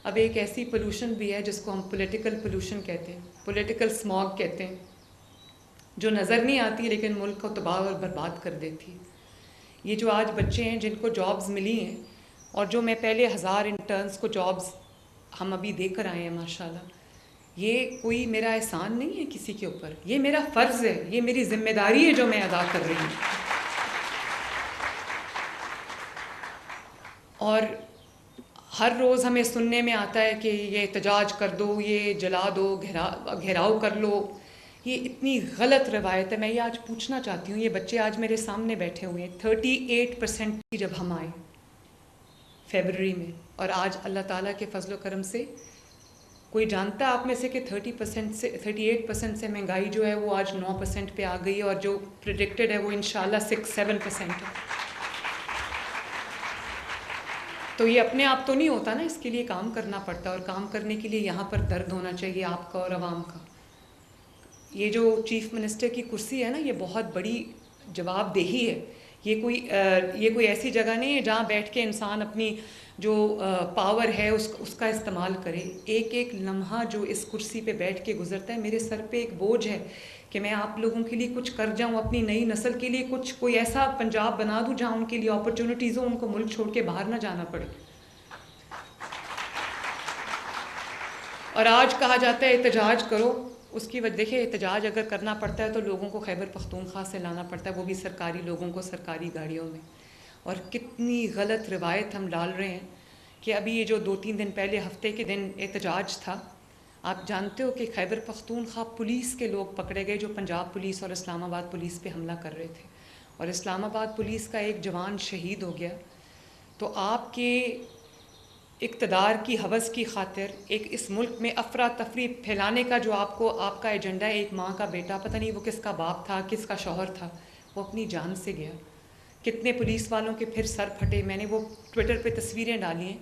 اب ایک ایسی پولوشن بھی ہے جس کو ہم پولیٹیکل پولوشن کہتے ہیں، پولیٹیکل اسماگ کہتے ہیں، جو نظر نہیں آتی لیکن ملک کو تباہ اور برباد کر دیتی. یہ جو آج بچے ہیں جن کو جابز ملی ہیں، اور جو میں پہلے 1000 انٹرنس کو جابز ہم ابھی دے کر آئے ہیں ماشاءاللہ، یہ کوئی میرا احسان نہیں ہے کسی کے اوپر، یہ میرا فرض ہے، یہ میری ذمہ داری ہے جو میں ادا کر رہی ہوں. اور ہر روز ہمیں سننے میں آتا ہے کہ یہ احتجاج کر دو، یہ جلا دو، گھیراؤ کر لو. یہ اتنی غلط روایت ہے. میں یہ آج پوچھنا چاہتی ہوں، یہ بچے آج میرے سامنے بیٹھے ہوئے ہیں، 38% کی جب ہم آئے فیبرری میں، اور آج اللہ تعالیٰ کے فضل و کرم سے کوئی جانتا ہے آپ میں سے کہ 38% سے مہنگائی جو ہے وہ آج 9% پہ آ گئی ہے، اور جو پریڈکٹڈ ہے وہ انشاءاللہ 6-7% ہے. تو یہ اپنے آپ تو نہیں ہوتا نا، اس کے لیے کام کرنا پڑتا ہے، اور کام کرنے کے لیے یہاں پر درد ہونا چاہیے آپ کا اور عوام کا. یہ جو چیف منسٹر کی کرسی ہے نا، یہ بہت بڑی جواب دہی ہے. یہ کوئی ایسی جگہ نہیں ہے جہاں بیٹھ کے انسان اپنی جو پاور ہے اس کا استعمال کرے. ایک ایک لمحہ جو اس کرسی پہ بیٹھ کے گزرتا ہے، میرے سر پہ ایک بوجھ ہے کہ میں آپ لوگوں کے لیے کچھ کر جاؤں، اپنی نئی نسل کے لیے کوئی ایسا پنجاب بنا دوں جہاں ان کے لیے اپرچونٹیز ہوں، ان کو ملک چھوڑ کے باہر نہ جانا پڑے. اور آج کہا جاتا ہے احتجاج کرو. اس کی وجہ دیکھیں، احتجاج اگر کرنا پڑتا ہے تو لوگوں کو خیبر پختونخوا سے لانا پڑتا ہے، وہ بھی سرکاری لوگوں کو سرکاری گاڑیوں میں. اور کتنی غلط روایت ہم ڈال رہے ہیں کہ ابھی یہ جو 2-3 دن پہلے ہفتے کے دن احتجاج تھا، آپ جانتے ہو کہ خیبر پختونخوا پولیس کے لوگ پکڑے گئے جو پنجاب پولیس اور اسلام آباد پولیس پہ حملہ کر رہے تھے، اور اسلام آباد پولیس کا ایک جوان شہید ہو گیا. تو آپ کے اقتدار کی ہوس کی خاطر ایک اس ملک میں افراتفری پھیلانے کا جو آپ کا ایجنڈا ہے، ایک ماں کا بیٹا، پتہ نہیں وہ کس کا باپ تھا، کس کا شوہر تھا، وہ اپنی جان سے گیا. کتنے پولیس والوں کے پھر سر پھٹے. میں نے وہ ٹویٹر پہ تصویریں ڈالی ہیں.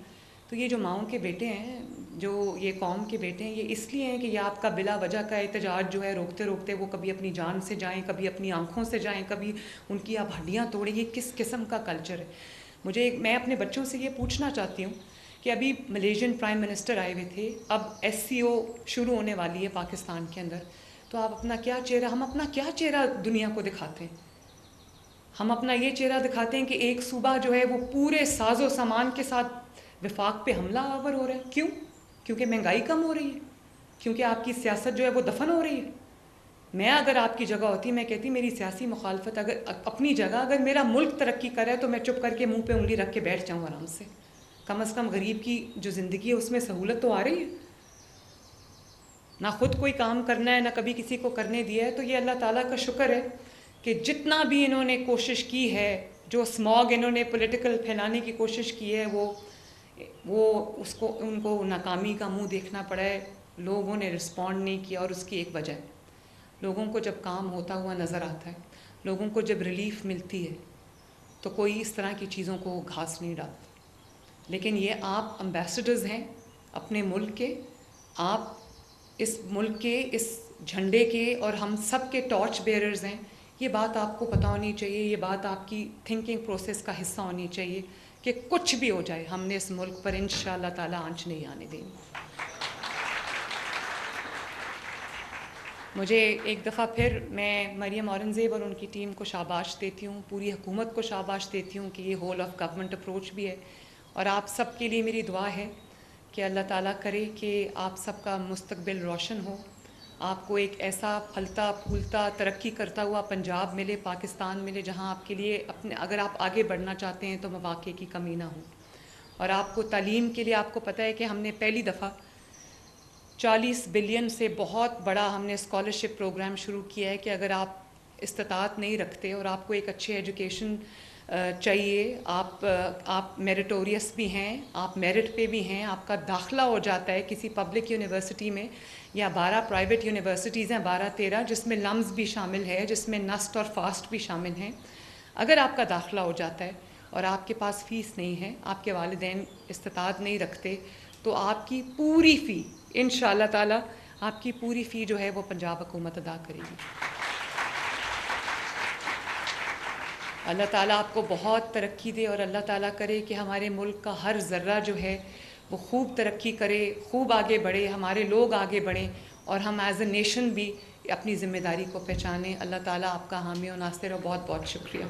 تو یہ جو ماؤں کے بیٹے ہیں، جو یہ قوم کے بیٹے ہیں، یہ اس لیے ہیں کہ یہ آپ کا بلا وجہ کا احتجاج جو ہے روکتے روکتے وہ کبھی اپنی جان سے جائیں، کبھی اپنی آنکھوں سے جائیں، کبھی ان کی آپ ہڈیاں توڑیں. یہ کس قسم کا کلچر ہے؟ میں اپنے بچوں سے یہ پوچھنا چاہتی ہوں کہ ابھی ملیشین پرائم منسٹر آئے ہوئے تھے، اب SCO شروع ہونے والی ہے پاکستان کے اندر. تو ہم اپنا کیا چہرہ دنیا کو دکھاتے ہیں؟ ہم اپنا یہ چہرہ دکھاتے ہیں کہ ایک صوبہ جو ہے وہ پورے ساز و سامان کے ساتھ وفاق پہ حملہ آور ہو رہا ہے. کیوں؟ کیونکہ مہنگائی کم ہو رہی ہے، کیونکہ آپ کی سیاست جو ہے وہ دفن ہو رہی ہے. میں اگر آپ کی جگہ ہوتی، میں کہتی میری سیاسی مخالفت اگر اپنی جگہ، اگر میرا ملک ترقی کرے تو میں چپ کر کے منہ پہ انگلی رکھ کے بیٹھ جاؤں آرام سے. کم از کم غریب کی جو زندگی ہے اس میں سہولت تو آ رہی ہے. نہ خود کوئی کام کرنا ہے، نہ کبھی کسی کو کرنے دیا ہے. تو یہ اللہ تعالیٰ کا شکر ہے کہ جتنا بھی انہوں نے کوشش کی ہے، جو اسماگ انہوں نے پولیٹیکل پھیلانے کی کوشش کی ہے، ان کو ناکامی کا منہ دیکھنا پڑا ہے. لوگوں نے رسپونڈ نہیں کیا، اور اس کی ایک وجہ ہے، لوگوں کو جب کام ہوتا ہوا نظر آتا ہے، لوگوں کو جب ریلیف ملتی ہے، تو کوئی اس طرح کی چیزوں کو گھاس نہیں ڈالتا. لیکن یہ آپ امبیسڈرز ہیں اپنے ملک کے، آپ اس ملک کے اس جھنڈے کے اور ہم سب کے ٹارچ بیئررز ہیں. یہ بات آپ کو پتہ ہونی چاہیے، یہ بات آپ کی تھنکنگ پروسیس کا حصہ ہونی چاہیے کہ کچھ بھی ہو جائے ہم نے اس ملک پر انشاءاللہ تعالیٰ آنچ نہیں آنے دیں گے. مجھے ایک دفعہ پھر میں مریم اورنگزیب اور ان کی ٹیم کو شاباش دیتی ہوں، پوری حکومت کو شاباش دیتی ہوں کہ یہ ہول آف گورنمنٹ اپروچ بھی ہے. اور آپ سب کے لیے میری دعا ہے کہ اللہ تعالیٰ کرے کہ آپ سب کا مستقبل روشن ہو، آپ کو ایک ایسا پھلتا پھولتا ترقی کرتا ہوا پنجاب ملے، پاکستان ملے، جہاں آپ کے لیے اگر آپ آگے بڑھنا چاہتے ہیں تو مواقع کی کمی نہ ہو. اور آپ کو تعلیم کے لیے، آپ کو پتہ ہے کہ ہم نے پہلی دفعہ 40 بلین سے بہت بڑا ہم نے اسکالرشپ پروگرام شروع کیا ہے کہ اگر آپ استطاعت نہیں رکھتے اور آپ کو ایک اچھے ایجوکیشن چاہیے، آپ میریٹوریس بھی ہیں، آپ میرٹ پہ بھی ہیں، آپ کا داخلہ ہو جاتا ہے کسی پبلک یونیورسٹی میں، یا 12 پرائیویٹ یونیورسٹیز ہیں، 12-13 جس میں لمز بھی شامل ہے، جس میں نسٹ اور فاسٹ بھی شامل ہیں. اگر آپ کا داخلہ ہو جاتا ہے اور آپ کے پاس فیس نہیں ہے، آپ کے والدین استطاعت نہیں رکھتے، تو آپ کی پوری فی انشاءاللہ تعالیٰ آپ کی پوری فی جو ہے وہ پنجاب حکومت ادا کرے گی. اللہ تعالیٰ آپ کو بہت ترقی دے، اور اللہ تعالیٰ کرے کہ ہمارے ملک کا ہر ذرہ جو ہے وہ خوب ترقی کرے، خوب آگے بڑھے، ہمارے لوگ آگے بڑھیں، اور ہم ایز اے نیشن بھی اپنی ذمہ داری کو پہچانیں۔ اللہ تعالیٰ آپ کا حامی و ناصر، اور بہت بہت شکریہ۔